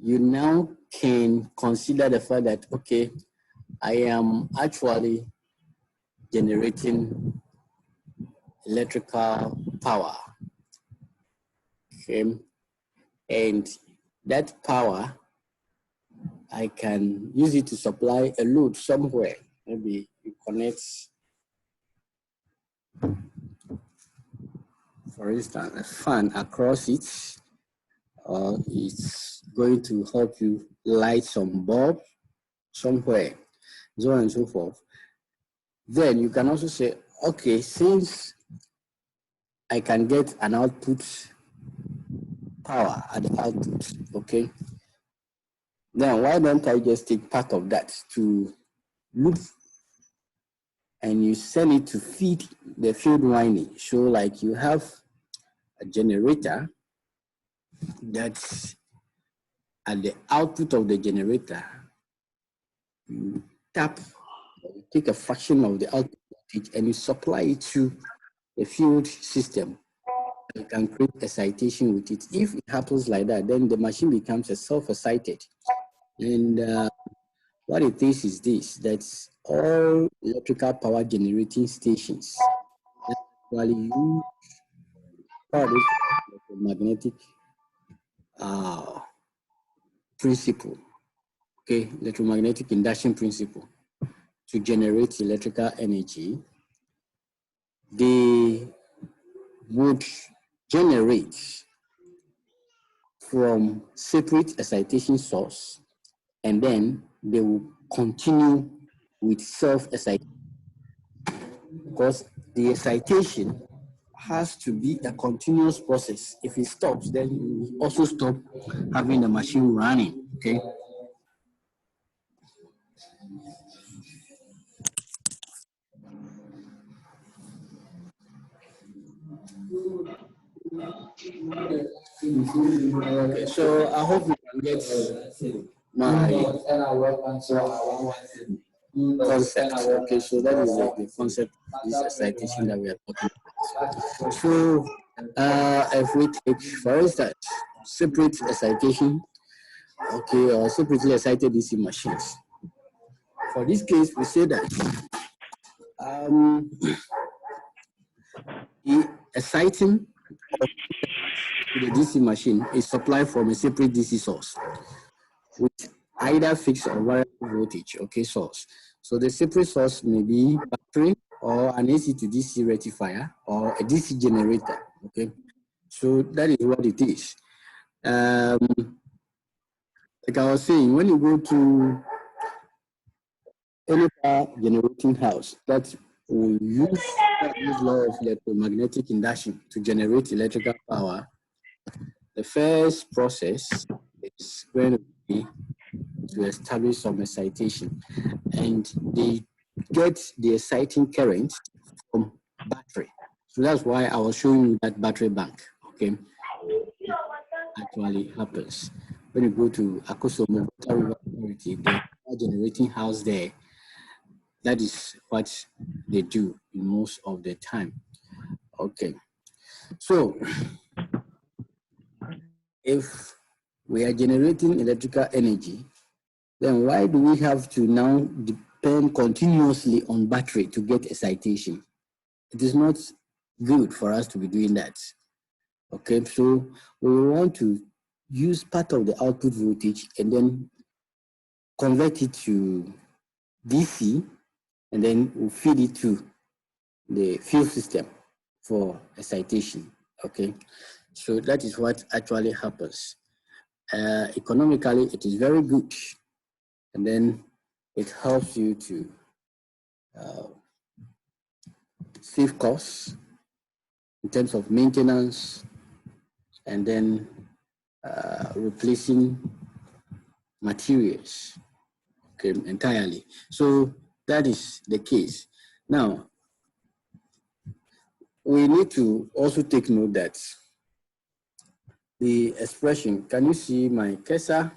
you now can consider the fact that, okay, I am actually generating electrical power, okay, and that power, I can use it to supply a load somewhere. Maybe you connect, for instance, a fan across it, or it's going to help you light some bulb somewhere, so on and so forth. Then you can also say, okay, since I can get an output power at the output, okay, then why don't I just take part of that to loop and you send it to feed the field winding. So like you have a generator that's at the output of the generator, you tap, you take a fraction of the output voltage and you supply it to the field system. You can create excitation with it. If it happens like that, then the machine becomes a self-excited. And what it is this, that's all electrical power generating stations actually use electromagnetic principle, okay, electromagnetic induction principle to generate electrical energy. They would generate from separate excitation source, and then they will continue with self-excitation, because the excitation has to be a continuous process. If it stops, then you also stop having the machine running, okay? Okay, so I hope you can get my concept. Okay, so that is the concept of this excitation that we are talking about. So if we take, for instance, separate excitation, okay, or separately excited DC machines. For this case, we say that the exciting to the DC machine is supplied from a separate DC source with either fixed or variable voltage, okay, source. So the separate source may be battery or an AC to DC rectifier or a DC generator, okay. So that is what it is. Like I was saying, when you go to any power generating house that will use this law of electromagnetic induction to generate electrical power, the first process is going to be to establish some excitation, and they get the exciting current from battery. So that's why I was showing you that battery bank, okay? Actually happens. When you go to Akosomo Authority, the generating house there, that is what they do most of the time. Okay. So if we are generating electrical energy, then why do we have to now depend continuously on battery to get excitation? It is not good for us to be doing that. Okay, so we want to use part of the output voltage and then convert it to DC, and then we'll feed it to the field system for excitation. Okay, so that is what actually happens. Economically, it is very good, and then it helps you to save costs in terms of maintenance, and then replacing materials, okay, entirely. So that is the case. Now, we need to also take note that the expression, can you see my cursor?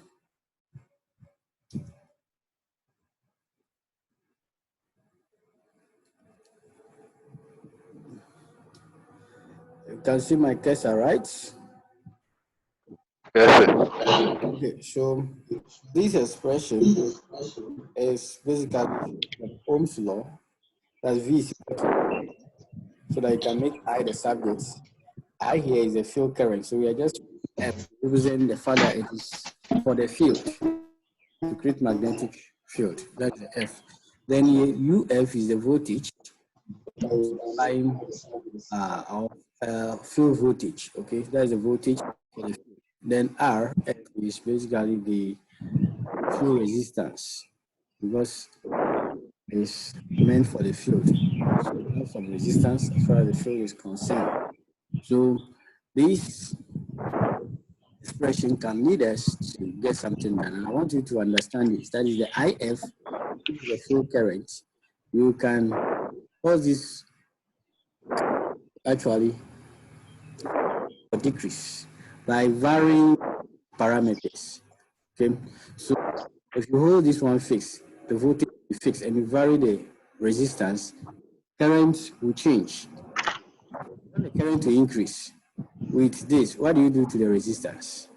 You can see my cursor, right? Yes, sir. Okay, so this expression is basically the Ohm's law that V is equal to, so that you can make I the subject. I here is the field current, so we are just F representing the fact that it is for the field to create magnetic field. That's the F. Then UF is the voltage that is applying our field voltage. Okay, that's the voltage for the field. Then R F is basically the field resistance because it's meant for the field. So we have some resistance as far as the field is concerned. So this expression can lead us to get something done. And I want you to understand this. That is the IF, which is the field current. You can cause this actually decrease by varying parameters. Okay, so if you hold this one fixed, the voltage will be fixed, and you vary the resistance, current will change. When the current will increase with this, what do you do to the resistance?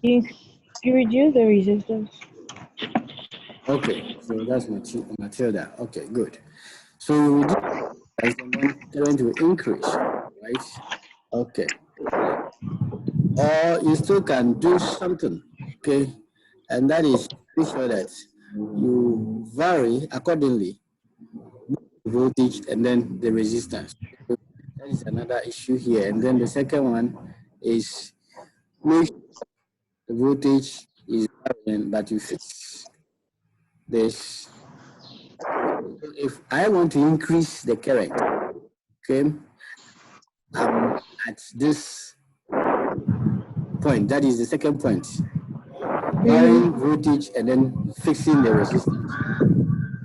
You reduce the resistance. Okay, so that's Matilda. Okay, good. So you reduce and then current will increase, right? Okay. Or you still can do something, okay? And that is make sure that you vary accordingly the voltage and then the resistance. So that is another issue here. And then the second one is make sure the voltage is varying, but you fix this. So if I want to increase the current, okay, at this point, that is the second point, varying voltage and then fixing the resistance.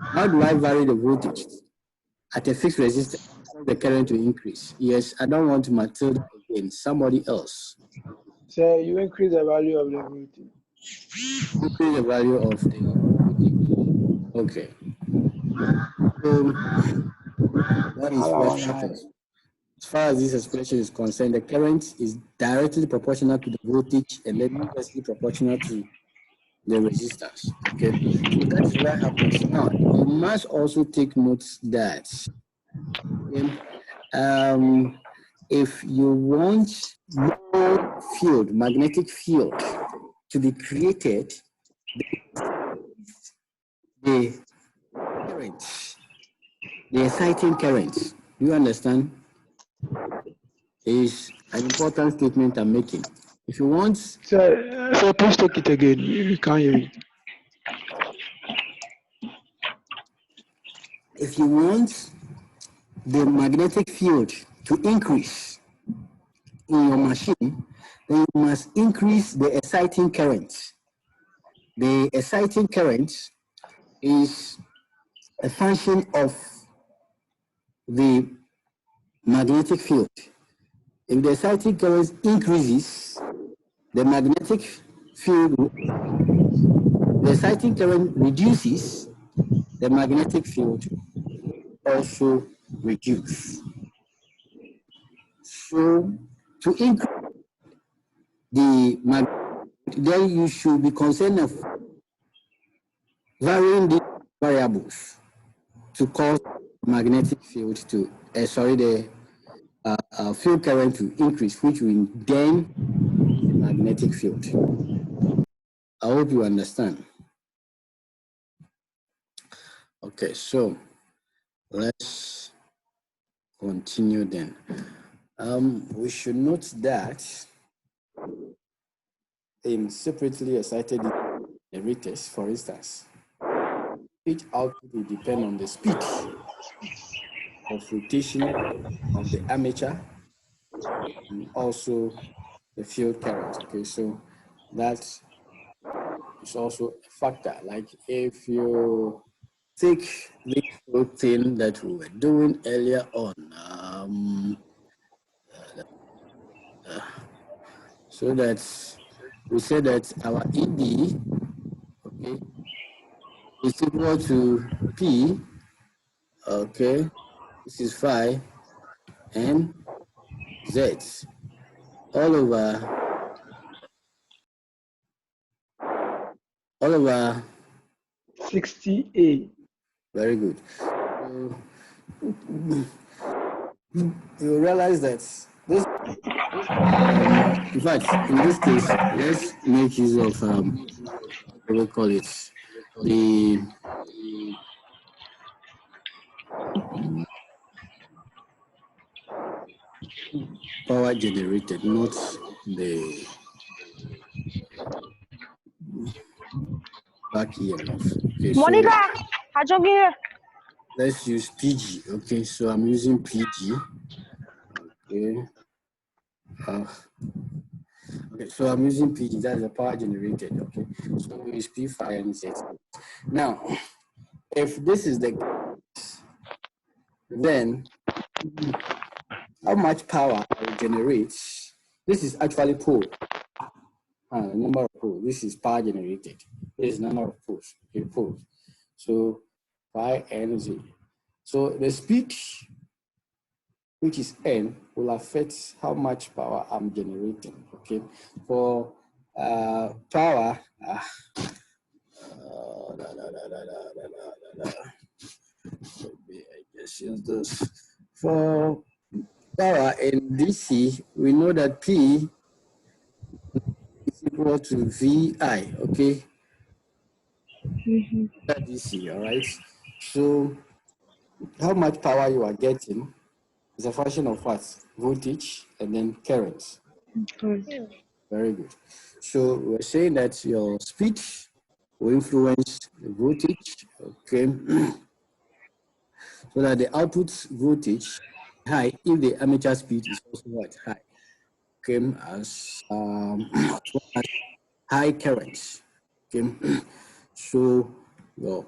How do I vary the voltage at a fixed resistance for the current to increase? Yes, I don't want Matilda again, somebody else. So you increase the value of the voltage. Increase the value of the voltage. Okay. So that is what happens. As far as this expression is concerned, the current is directly proportional to the voltage and then inversely proportional to the resistance. Okay, so that is what happens. Now, you must also take note that if you want more field, magnetic field, to be created, the current, the exciting current, do you understand? Is an important statement I'm making. If you want, So please take it again. You can't hear it. if you want the magnetic field to increase in your machine, then you must increase the exciting current. The exciting current is a function of the magnetic field. If the exciting current increases, the magnetic field, the exciting current reduces, the magnetic field also reduce. So to increase the magnetic, then you should be concerned of varying the variables to cause magnetic field to, the field current to increase, which will then the magnetic field. I hope you understand. Okay, so let's continue then. We should note that in separately excited generators, for instance, each output will depend on the speed of rotation of the armature and also the field current. Okay, so that is also a factor. Like if you take this whole thing that we were doing earlier on, so that we said that our ED, okay, is equal to P, okay, this is phi, and Z all over 60A. Very good. So, you realize that this, in fact, in this case, let's make use of what we call it, the power generated, not the back EMF. Okay, Monica, so let's use PG. Okay, so I'm using PG. Okay. Okay, so I'm using PG, that's the power generated. Okay, so we use P5 and Z. Now, if this is the case, then how much power I will generate? This is actually pole. Number of poles. This is power generated. This is number of poles. Okay, poles. So pi n z. So the speed, which is n, will affect how much power I'm generating. Okay, for power. I guess use this. For power in DC, we know that P is equal to VI, okay? DC, all right? So how much power you are getting is a function of what? Voltage and then current. Very good. So we're saying that your speed will influence the voltage, okay? So that the output voltage high if the armature speed is also what? High. Okay, as high current. Okay, so your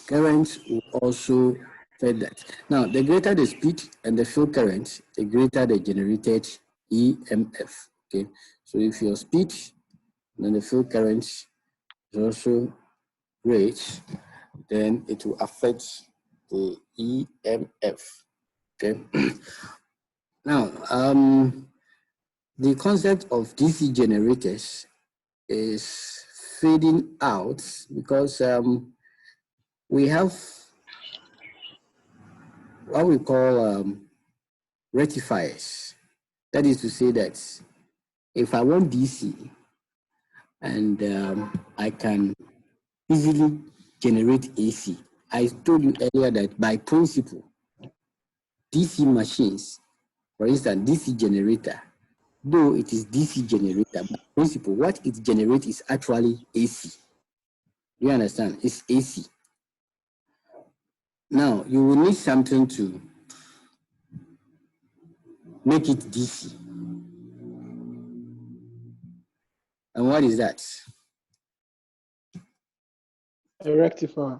current will also affect that. Now, the greater the speed and the field current, the greater the generated EMF. Okay, so if your speed and the field current is also great, then it will affect the EMF. Okay. Now, the concept of DC generators is fading out because we have what we call rectifiers. That is to say that if I want DC and I can easily generate AC, I told you earlier that by principle, DC machines, for instance, DC generator, though it is DC generator, by principle, what it generates is actually AC. You understand? It's AC. Now, you will need something to make it DC. And what is that? A rectifier.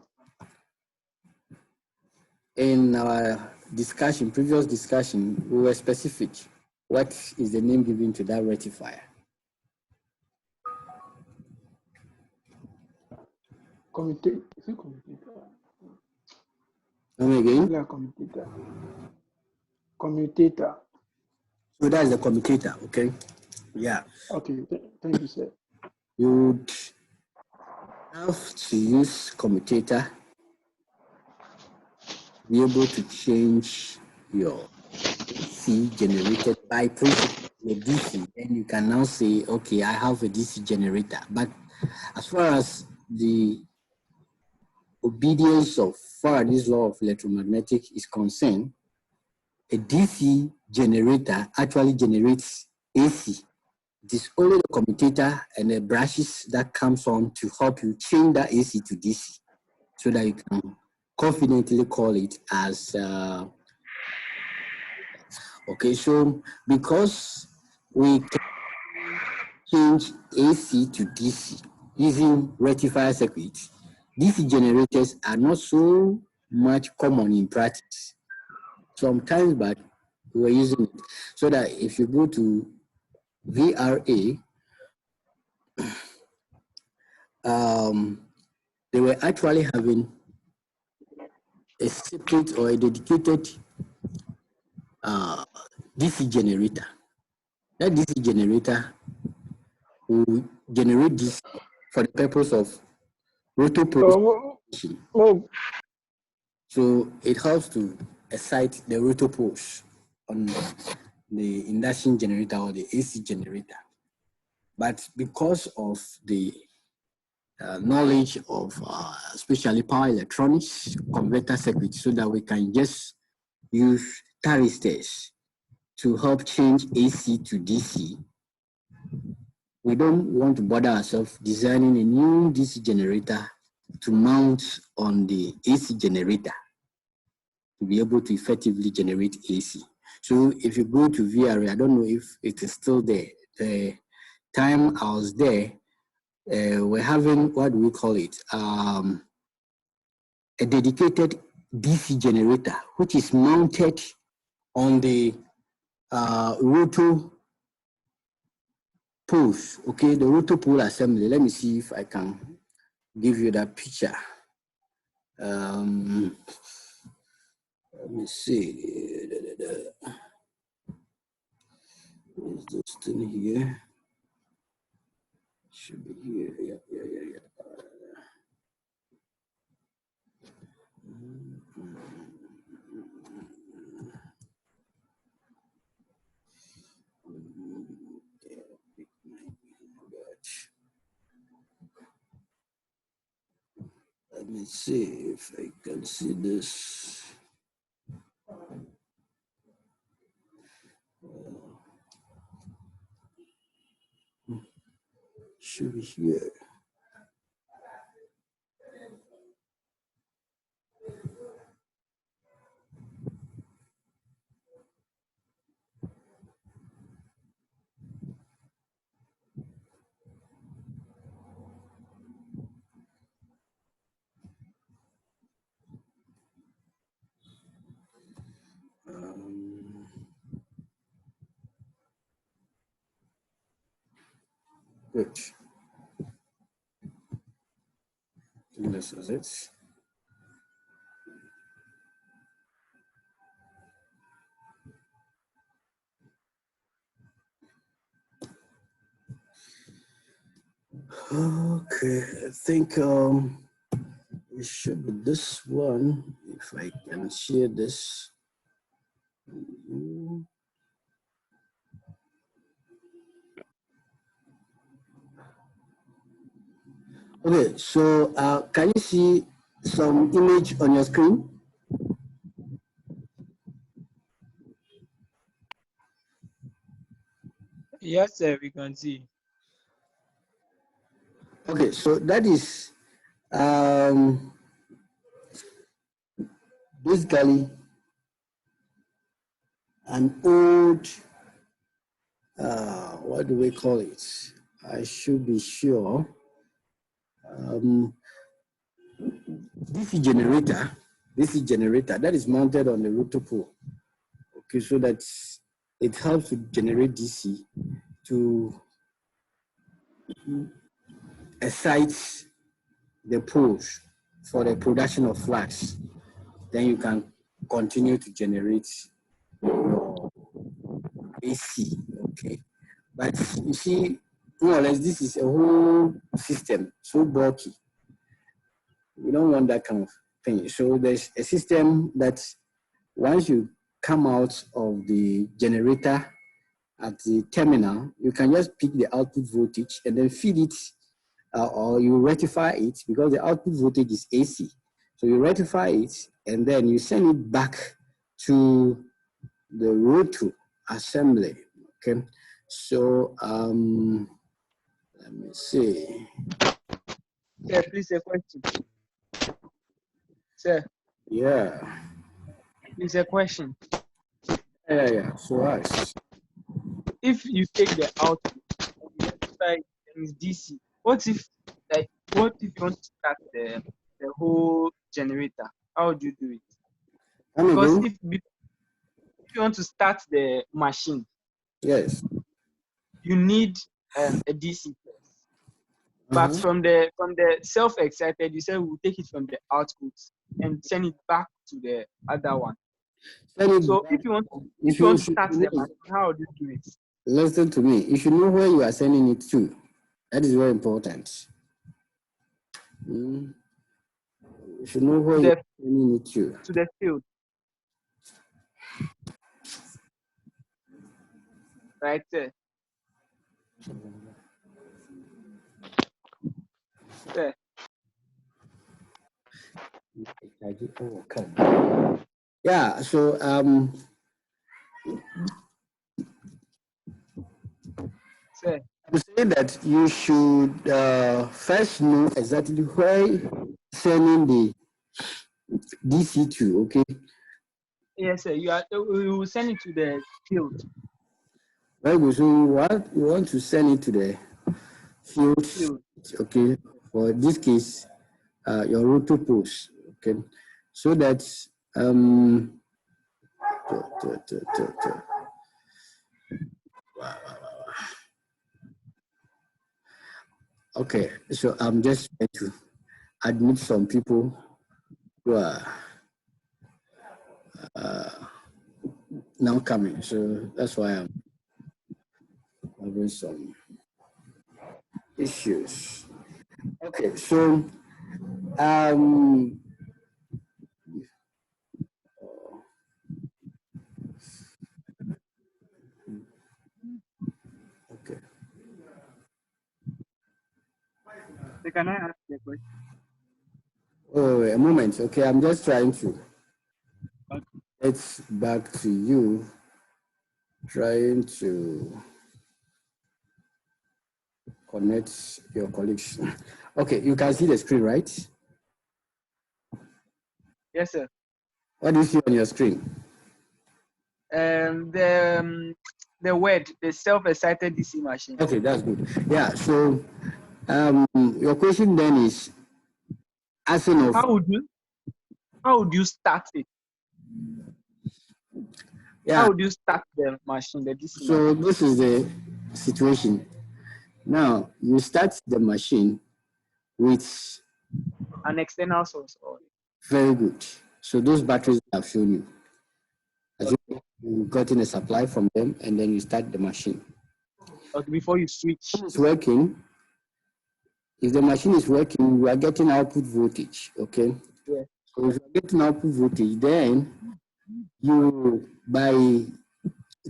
In our discussion, previous discussion, we were specific. What is the name given to that rectifier? Commutator. Is it commutator? Come again? Like commutator. Commutator. So that is the commutator, okay? Yeah. Okay, thank you, sir. You would have to use commutator to be able to change your AC generated by principle, the DC. Then you can now say, okay, I have a DC generator. But as far as the obedience of Faraday's law of electromagnetic is concerned, a DC generator actually generates AC. It is only the commutator and the brushes that comes on to help you change that AC to DC so that you can confidently call it as okay. So because we can change AC to DC using rectifier circuits, DC generators are not so much common in practice. Sometimes, but we were using it so that if you go to VRA, they were actually having a separate or a dedicated DC generator. That DC generator will generate DC for the purpose of rotor pulse. So it helps to excite the rotor pulse on the induction generator or the AC generator. But because of the knowledge of especially power electronics, converter circuits, so that we can just use thyristors to help change AC to DC, we don't want to bother ourselves designing a new DC generator to mount on the AC generator to be able to effectively generate AC. So if you go to VRA, I don't know if it is still there. The time I was there, we're having, what do we call it? A dedicated DC generator, which is mounted on the rotor poles, okay, the rotor pole assembly. Let me see if I can give you that picture. Let me see. Is this thing here? Should be here. Yeah. Let me see if I can see this. Should be here. Good. This is it. Okay, I think it should be this one. If I can share this. Okay, so can you see some image on your screen? Yes, sir, we can see. Okay, so that is basically an old, what do we call it? I should be sure. DC generator that is mounted on the rotor pole. Okay, so that it helps to generate DC to excite the poles for the production of flux. Then you can continue to generate your AC. Okay, but you see, more or less, this is a whole system, so bulky. We don't want that kind of thing. So there's a system that once you come out of the generator at the terminal, you can just pick the output voltage and then feed it, or you rectify it because the output voltage is AC. So you rectify it and then you send it back to the rotor assembly. Okay, so let me see. Sir, please a question. Sir. Yeah. Please a question. Yeah. So if you take the output and you rectify it and it's DC, what if you want to start the whole generator? How would you do it? Because if you want to start the machine, yes, you need a DC first. But from the self-excited, you said we'll take it from the output and send it back to the other one. Send it So back. if you want If to you start the machine, how do you do it? listen to me. You should know where you are sending it to. That is very important. You should know where you are sending it to. To the field. Right there. There. Yeah, so There. I'm saying that you should first know exactly where you're sending the DC to, okay? Yes, sir. We will send it to the field. Very good. So you want to send it to the field, okay? For this case, your rotor post, okay? So that okay, so I'm just trying to admit some people who are now coming. So that's why I'm having some issues. Okay, so okay. So can I ask the question? Oh, a moment. Okay, I'm just trying to get back to you. Trying to connect your colleagues. Okay, you can see the screen, right? Yes, sir. What do you see on your screen? The word, the self-excited DC machine. Okay, that's good. Yeah, so your question then is asking of How would you start it? yeah. How would you start the machine, the DC machine? So this is the situation. Now you start the machine with An external source. very good. So those batteries I've shown you. You've gotten a supply from them and then you start the machine. Okay, before you switch. It's working. If the machine is working, you are getting output voltage, okay? Yeah. So if you're getting output voltage, then you, by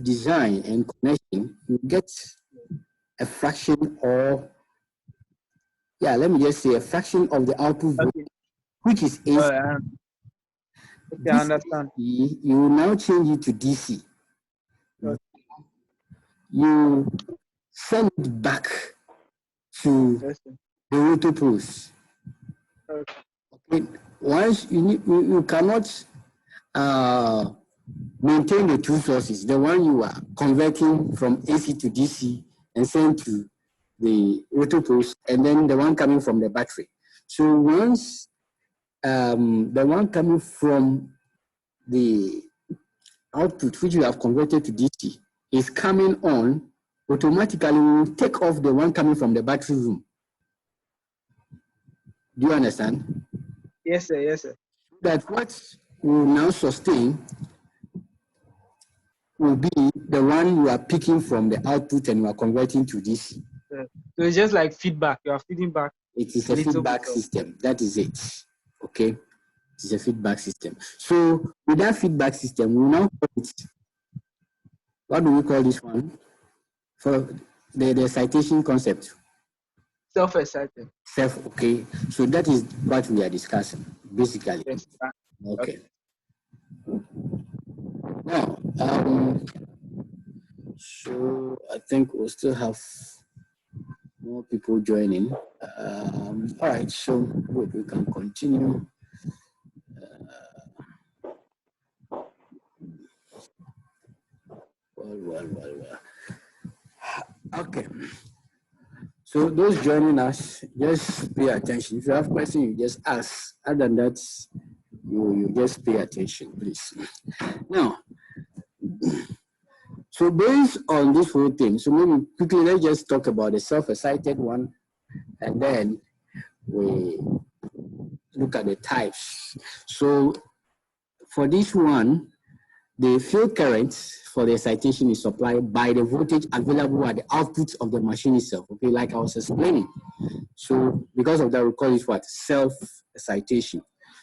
design and connection, you get a fraction or, yeah, let me just say a fraction of the output voltage, which is AC. Okay, I understand. AC, you now change it to DC. Okay. You send it back to the rotor poles. Okay. Once you cannot maintain the two sources, the one you are converting from AC to DC and send to the rotor poles, and then the one coming from the battery. So once the one coming from the output, which you have converted to DC, is coming on, automatically we will take off the one coming from the battery room. Do you understand? Yes, sir. Yes, sir. That what will now sustain will be the one you are picking from the output and you are converting to DC. So it's just like feedback. You are feeding back. It is a feedback system. That is it. Okay. It is a feedback system. So with that feedback system, we now call it, what do we call this one? For the citation concept. Self-excited. Okay. So that is what we are discussing, basically. Yes. Okay. Now, so I think we'll still have more people joining. All right, so good, we can continue. Well. Okay. So those joining us, just pay attention. If you have questions, you just ask. Other than that, you just pay attention, please. Now, so based on this whole thing, so maybe quickly let's just talk about the self-excited one, and then we look at the types. So for this one, the field current for the excitation is supplied by the voltage available at the output of the machine itself, okay, like I was explaining. So because of that, we call it what? Self-excitation.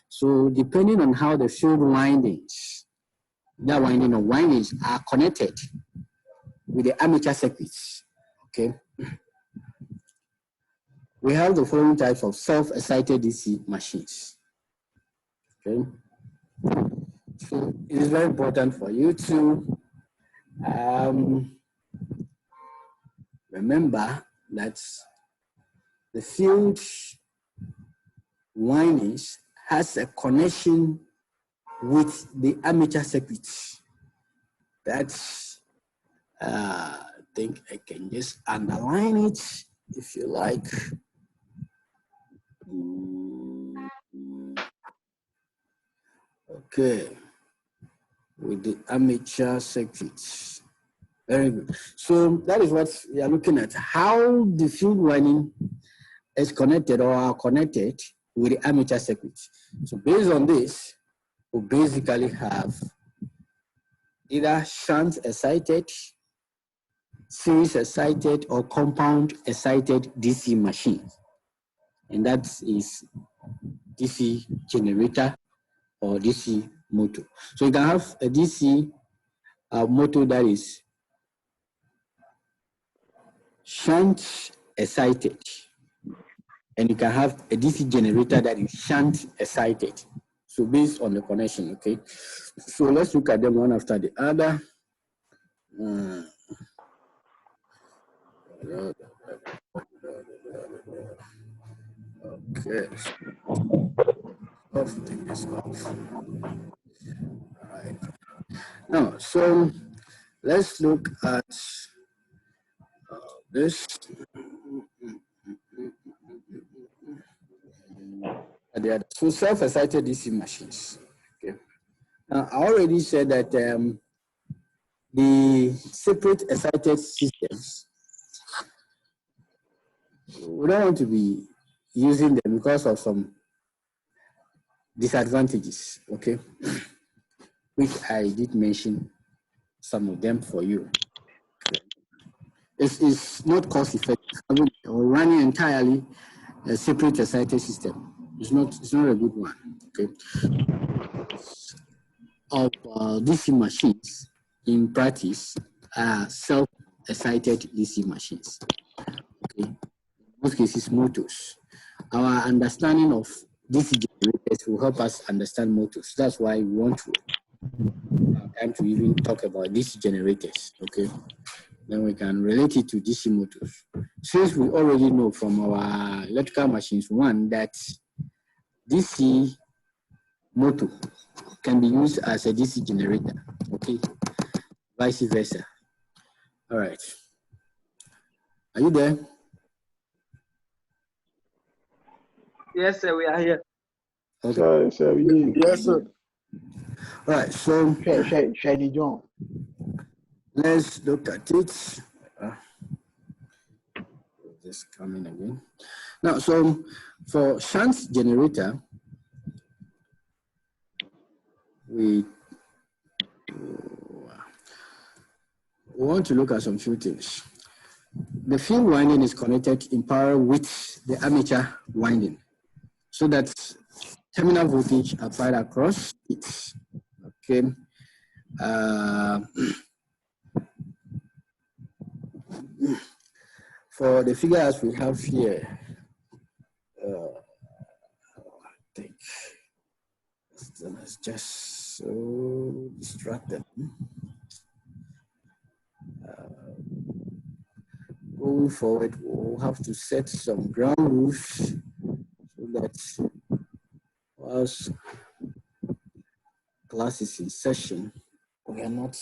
So depending on how the field windings, that winding or windings are connected with the armature circuits, okay, we have the following types of self-excited DC machines, okay. So it is very important for you to remember that the field windings has a connection with the armature circuits. That's, I think I can just underline it if you like. Okay, with the armature circuits. Very good. So that is what we are looking at, how the field winding is connected or are connected with the armature circuits. So based on this, we basically have either shunt excited, series excited, or compound excited DC machines. And that is DC generator or DC motor. So you can have a DC motor that is shunt excited, and you can have a DC generator that is shunt excited. So based on the connection, okay? So let's look at them one after the other. Okay. Let's take this off. All right. Now, so let's look at this. So self-excited DC machines. Okay. Now, I already said that the separate excited systems, we don't want to be using them because of some disadvantages, okay, which I did mention some of them for you. It's not cost effective. Or running entirely a separate excited system. It's not a good one, okay. Of DC machines in practice are self-excited DC machines, okay. In most cases, motors. Our understanding of DC generators will help us understand motors. That's why we want to have time to even talk about DC generators, okay. Then we can relate it to DC motors. Since we already know from our electrical machines, one, that DC motor can be used as a DC generator, okay, vice versa. All right. Are you there? Yes, sir, we are here. Okay. So we did. Yes, sir. All right, so Shady John. let's look at it. Just coming again. Now, so for shunt generator, we want to look at some few things. The field winding is connected in parallel with the armature winding, so that terminal voltage applied across it. Okay. For the figure as we have here, I think it's just so distracted. Going forward, we'll have to set some ground rules so that whilst class is in session, we are not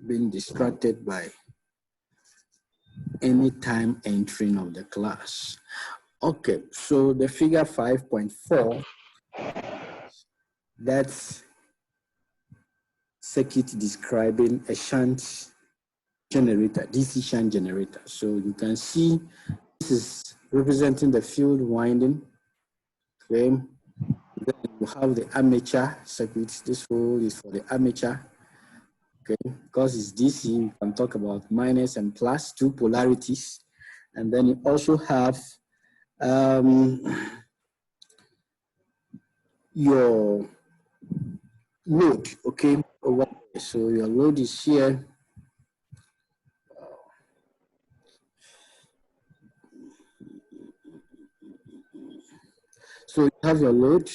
being distracted by any time entering of the class. Okay, so the figure 5.4, that's circuit describing a shunt generator, DC shunt generator. So you can see this is representing the field winding. Okay. Then you have the armature circuit. This hole is for the armature. Okay, because it's DC, you can talk about minus and plus, two polarities. And then you also have your load, okay? So your load is here. So you have your load,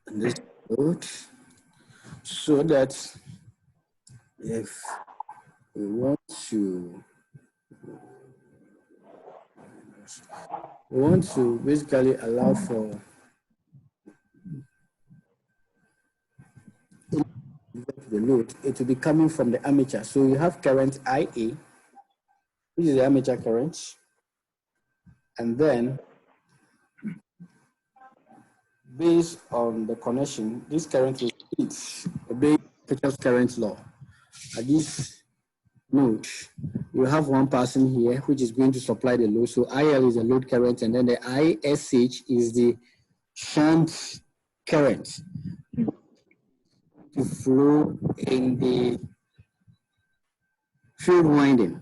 and this load, so that if we want to basically allow for the load, it will be coming from the armature. So you have current IA, which is the armature current, and then based on the connection, this current will obey Kirchhoff's current law. At this node, you have one person here which is going to supply the load. So IL is the load current, and then the ISH is the shunt current to flow in the field winding.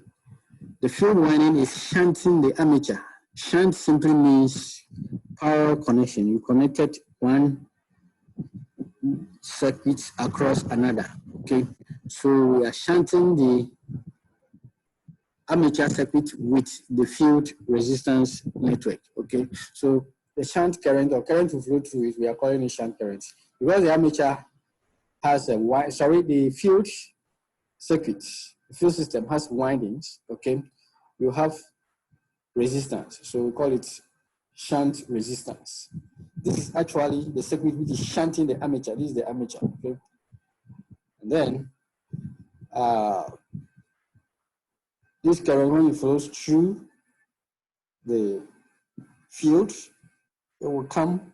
The field winding is shunting the armature. Shunt simply means power connection. You connected one circuit across another. Okay, so we are shunting the armature circuit with the field resistance network. Okay, so the shunt current or current to flow through it, we are calling it shunt current because the armature has the field circuit, the field system has windings. Okay, you have resistance, so we call it shunt resistance. This is actually the circuit which is shunting the armature. This is the armature. Okay, and then this current, when it flows through the field, it will come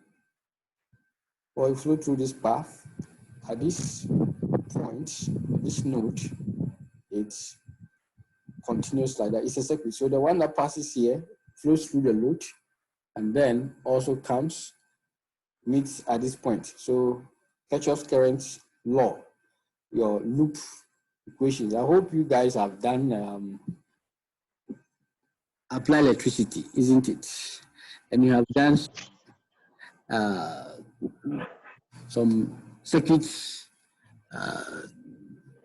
or it flow through this path. At this point, this node, it continues like that. It's a circuit. So the one that passes here flows through the load and then also comes, meets at this point. So Kirchhoff's current law, your loop equations. I hope you guys have done apply electricity, isn't it? And you have done some circuits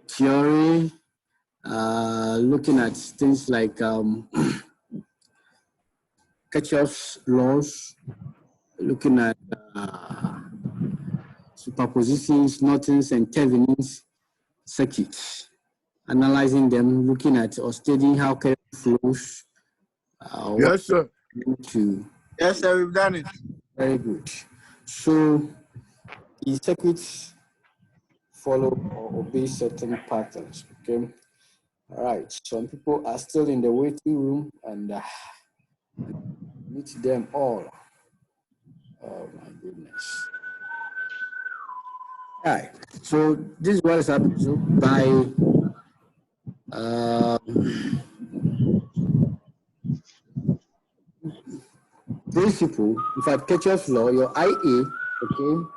theory, looking at things like Kirchhoff's laws, looking at superpositions, Norton's and Thevenin's circuits, analyzing them, looking at or studying how current flows. Yes, sir. Yes, sir, we've done it. Very good. So the circuits follow or obey certain patterns. Okay. All right. Some people are still in the waiting room and meet them all. Oh my goodness. All right. So this is what is happening. So by principle, if I Kirchhoff's law, your IA, okay,